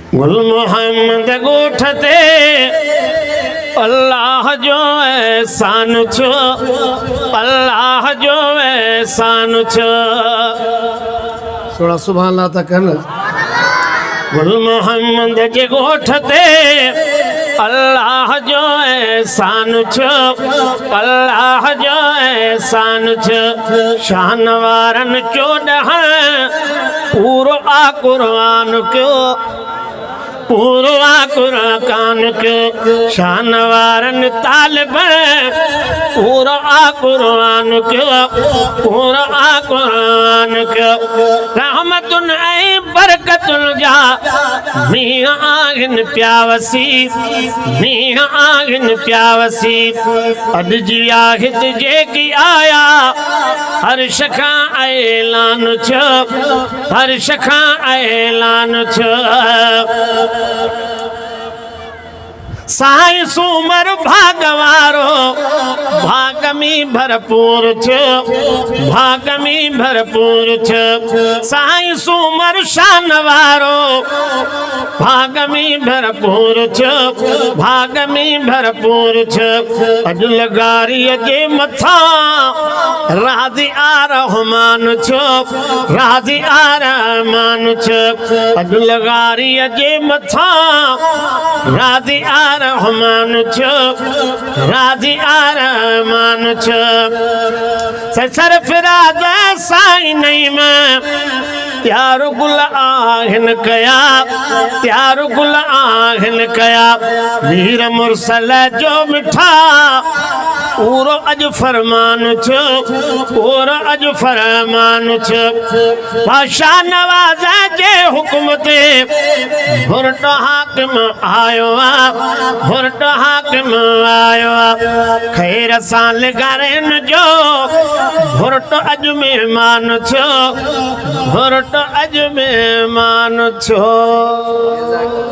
गुल मोहम्मद ॻोठ ते अल्लाह जो एहसान छो, अल्लाह जो एहसान छो। थोड़ा सुभान अल्लाह तक कहना। गुल मोहम्मद जे ॻोठ ते अल्लाह जो एहसान छो, अल्लाह जो एहसान छो। शान वारन चो ॾह पूरो आ कुरान क्यों, पूरो आ कुरान क्यों। शान वारन तालिब पूरो आ कुरान क्यों, पूरो आ कुरान क्यों। रहमतुन ऐं बरकतुन जा मींहं आहिनि पिया वसी, मींहं आहिनि पिया वसी। अॼु जी आहित जेकी आया हर्ष खां ऐलान छो, हर्ष खां ऐलान छो। साईं सूमर भागवारो भाग में भरपूर छो, भाग में भरपूर छो। साईं सूमर शान वारो भाग में भरपूर छो, भाग में भरपूर छो। अॼु लगारीअ जे मथा राज़ी आ रहमान छो, राज़ी आ रहमान छो। अॼु लगारीअ जे मथा राज़ी आ रहमान छो, राज़ी आ रहमान छो। सरफराज साईं नईं में प्यार गुल आहिनि कया, प्यार गुल आहिनि कया। वीर मुरसल जो मिठा पूरो अॼु फरमान छो, पूरो अॼु फरमान छो। बादशाह नवाज़ जे हुक्म ते हुरट हाकिम आयो आ, हुरट हाकिम आयो आ। खैर सां लिगारन जो हुरट अॼु महिमान छो, हुरट अॼु महिमान छो।